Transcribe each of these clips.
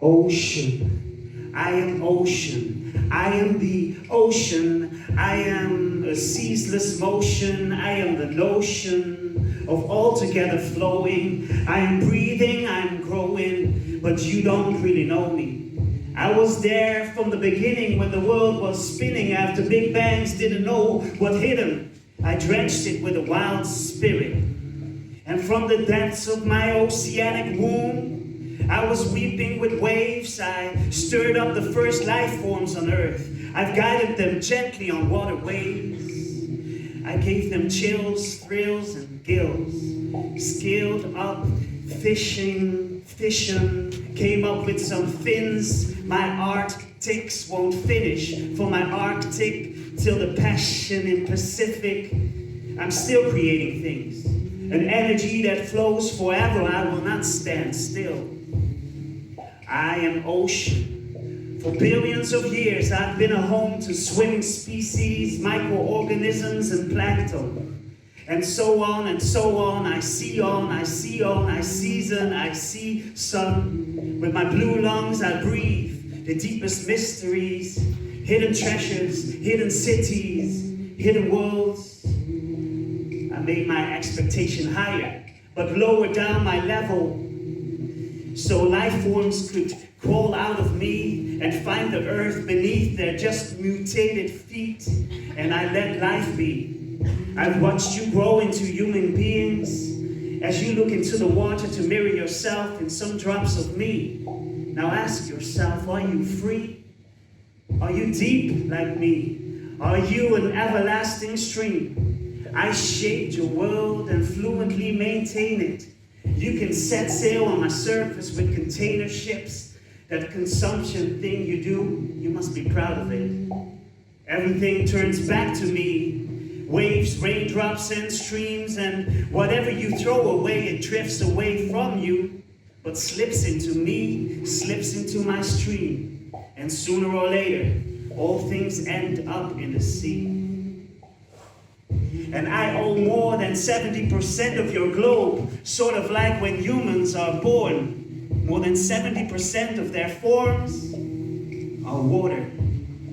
Ocean. I am ocean. I am the ocean. I am a ceaseless motion. I am the notion of altogether flowing. I am breathing, I am growing, but you don't really know me. I was there from the beginning when the world was spinning after Big Bangs didn't know what hit him. I drenched it with a wild spirit. And from the depths of my oceanic womb, I was weeping with waves. I stirred up the first life forms on earth. I've guided them gently on waterways. I gave them chills, thrills, and gills. Skilled up, fishing, came up with some fins. My Arctics won't finish. For my Arctic till the passion in Pacific, I'm still creating things. An energy that flows forever. I will not stand still. I am ocean. For billions of years, I've been a home to swimming species, microorganisms, and plankton. And so on and so on. I see on, I see on, I season, I see sun. With my blue lungs, I breathe the deepest mysteries, hidden treasures, hidden cities, hidden worlds. I made my expectation higher, but lowered down my level so life forms could crawl out of me and find the earth beneath their just mutated feet, and I let life be. I've watched you grow into human beings as you look into the water to mirror yourself in some drops of me. Now ask yourself, are you free? Are you deep like me? Are you an everlasting stream? I shaped your world and fluently maintain it. You can set sail on my surface with container ships. That consumption thing you do, you must be proud of it. Everything turns back to me. Waves, raindrops, and streams, and whatever you throw away, it drifts away from you, but slips into me, slips into my stream. And sooner or later, all things end up in the sea. And I owe more than 70% of your globe, sort of like when humans are born. More than 70% of their forms are water.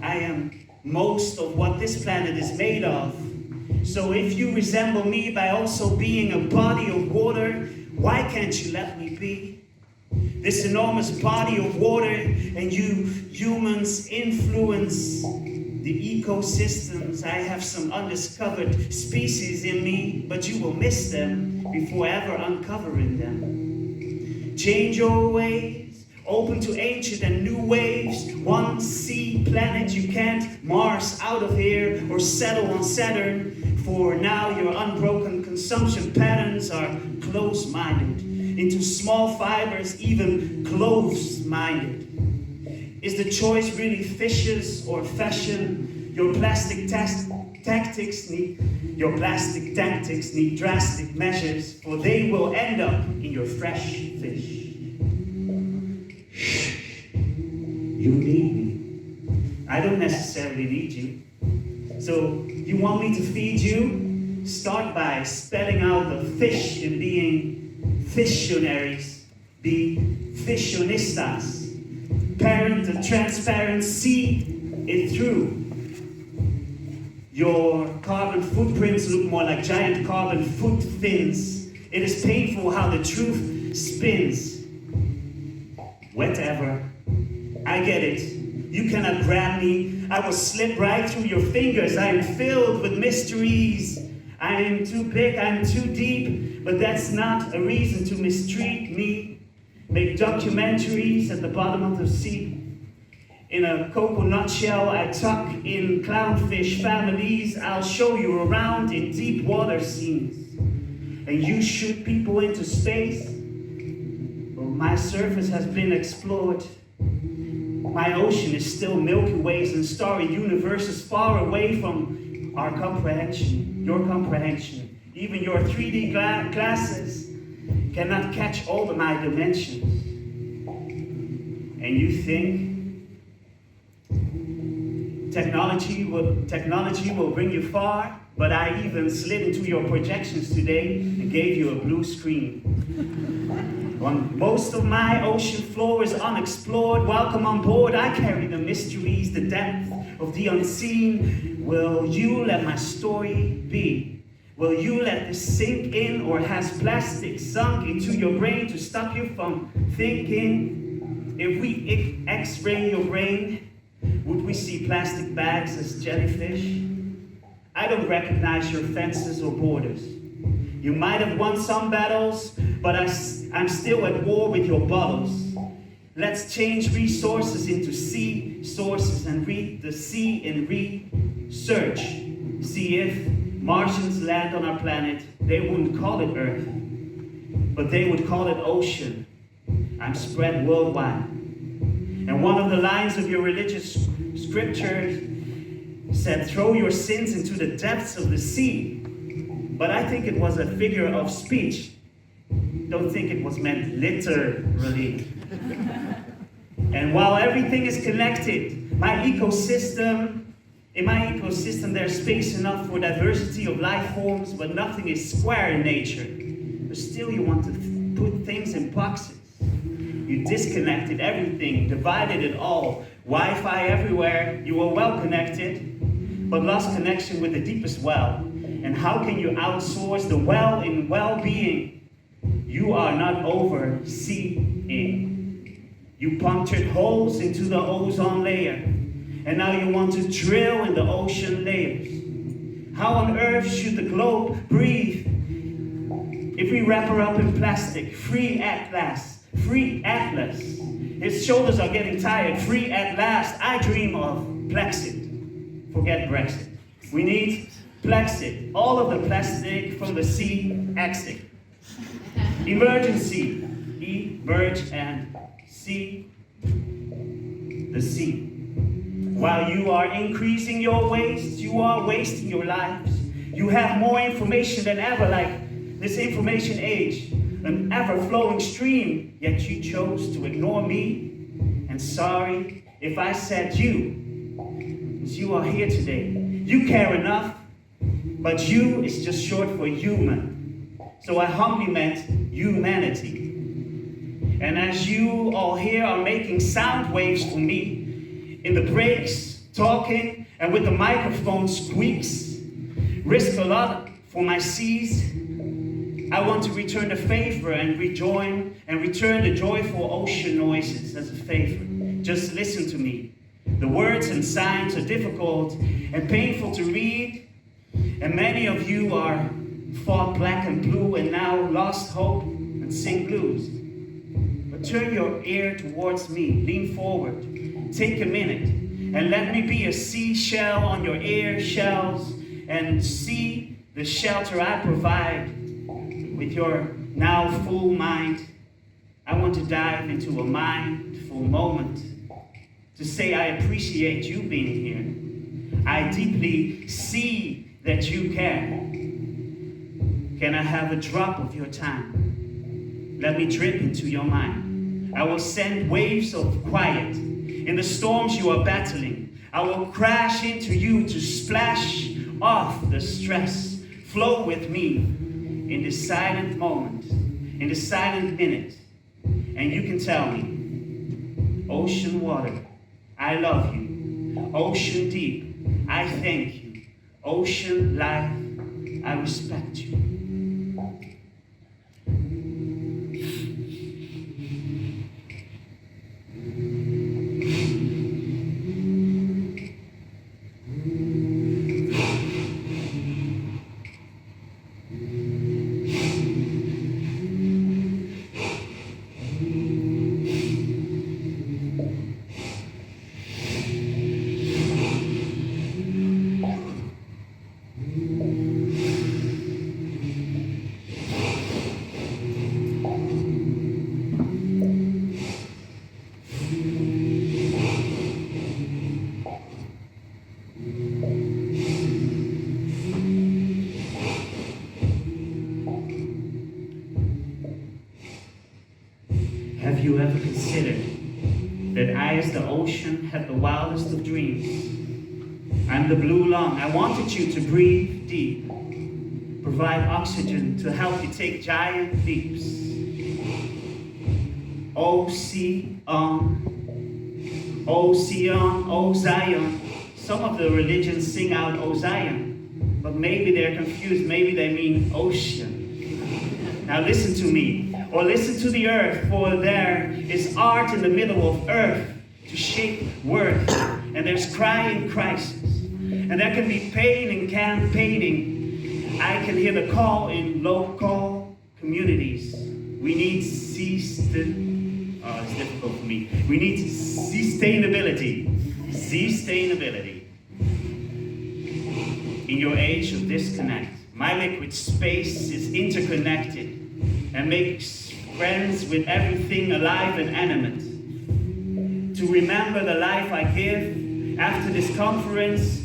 I am most of what this planet is made of. So if you resemble me by also being a body of water, why can't you let me be? This enormous body of water, and you humans influence the ecosystems. I have some undiscovered species in me, but you will miss them before ever uncovering them. Change your ways, open to ancient and new waves. One sea planet you can't Mars out of here or settle on Saturn. For now your unbroken consumption patterns are close-minded, into small fibers, even close-minded. Is the choice really fishes or fashion? Your plastic tactics need drastic measures, for they will end up in your fresh fish. You need me. I don't necessarily need you. So you want me to feed you? Start by spelling out the fish in being fissionaries. Be fissionistas. Parent the transparent, see it through. Your carbon footprints look more like giant carbon foot fins. It is painful how the truth spins. Whatever. I get it. You cannot grab me. I will slip right through your fingers. I am filled with mysteries. I am too big, I am too deep, but that's not a reason to mistreat me. Make documentaries at the bottom of the sea. In a coconut shell, I tuck in clownfish families. I'll show you around in deep water scenes. And you shoot people into space. Well, my surface has been explored. My ocean is still Milky Ways and starry universes far away from our comprehension, your comprehension. Even your 3D glasses cannot catch all of my dimensions. And you think technology will bring you far, but I even slid into your projections today and gave you a blue screen. Most of my ocean floor is unexplored. Welcome on board. I carry the mysteries, the depth of the unseen. Will you let my story be? Will you let this sink in, or has plastic sunk into your brain to stop you from thinking? If we X-ray your brain, would we see plastic bags as jellyfish? I don't recognize your fences or borders. You might have won some battles, but I'm still at war with your bottles. Let's change resources into sea sources and read the sea in research. See if Martians land on our planet, they wouldn't call it Earth, but they would call it ocean. I'm spread worldwide. And one of the lines of your religious scripture said, throw your sins into the depths of the sea. But I think it was a figure of speech. Don't think it was meant literally. And while everything is connected, in my ecosystem, there's space enough for diversity of life forms, but nothing is square in nature. But still you want to put things in boxes. You disconnected everything, divided it all. Wi-Fi everywhere, you were well connected, but lost connection with the deepest well. And how can you outsource the well in well-being? You are not overseeing. You punctured holes into the ozone layer, and now you want to drill in the ocean layers. How on earth should the globe breathe if we wrap her up in plastic? Free at last, free Atlas. His shoulders are getting tired, free at last. I dream of Plexit. Forget Brexit. We need Plexit. All of the plastic from the sea, exit. Emergency. Emerge and see the sea. While you are increasing your waste, you are wasting your lives. You have more information than ever, like this information age, an ever-flowing stream, yet you chose to ignore me. And sorry if I said you, because you are here today. You care enough, but you is just short for human. So I humbly meant humanity. And as you all here are making sound waves for me, in the breaks, talking, and with the microphone squeaks, risk a lot for my seas. I want to return the favor and return the joyful ocean noises as a favor. Just listen to me. The words and signs are difficult and painful to read, and many of you are fought black and blue and now lost hope and sing blues. But turn your ear towards me, lean forward, take a minute, and let me be a seashell on your ear shells and see the shelter I provide with your now full mind. I want to dive into a mindful moment to say I appreciate you being here. I deeply see that you care. Can I have a drop of your time? Let me drip into your mind. I will send waves of quiet in the storms you are battling. I will crash into you to splash off the stress. Flow with me in this silent moment, in this silent minute. And you can tell me, ocean water, I love you. Ocean deep, I thank you. Ocean life, I respect you. Have you ever considered that I, as the ocean, have the wildest of dreams? I'm the blue lung. I wanted you to breathe deep, provide oxygen to help you take giant leaps. O Sion, O Sion, O Zion. Some of the religions sing out O Zion, but maybe they're confused. Maybe they mean ocean. Now listen to me, or listen to the earth, for there is art in the middle of earth to shape worth, and there's crying crisis, and there can be pain in campaigning. I can hear the call in local communities. We need it's difficult for me. We need sustainability. Sustainability. In your age of disconnect, my liquid space is interconnected and makes friends with everything alive and animate. To remember the life I give after this conference,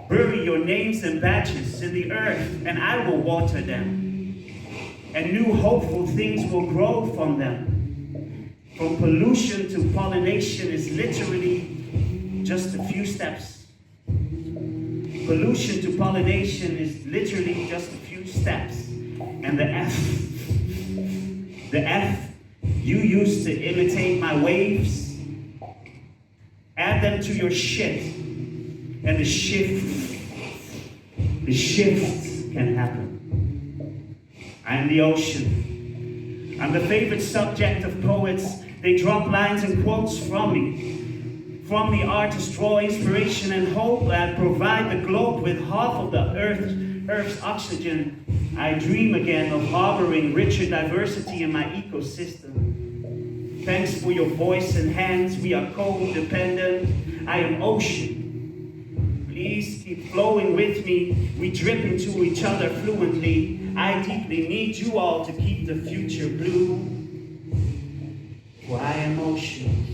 bury your names and badges in the earth, and I will water them. And new hopeful things will grow from them. From pollution to pollination is literally just a few steps. Pollution to pollination is literally just a few steps. And the F you use to imitate my waves, add them to your shit, and the shift can happen. I am the ocean. I'm the favorite subject of poets. They drop lines and quotes from me. From the artist draw inspiration and hope. I provide the globe with half of the Earth's oxygen. I dream again of harboring richer diversity in my ecosystem. Thanks for your voice and hands. We are codependent. I am ocean. Please keep flowing with me. We drip into each other fluently. I deeply need you all to keep the future blue. For I am ocean.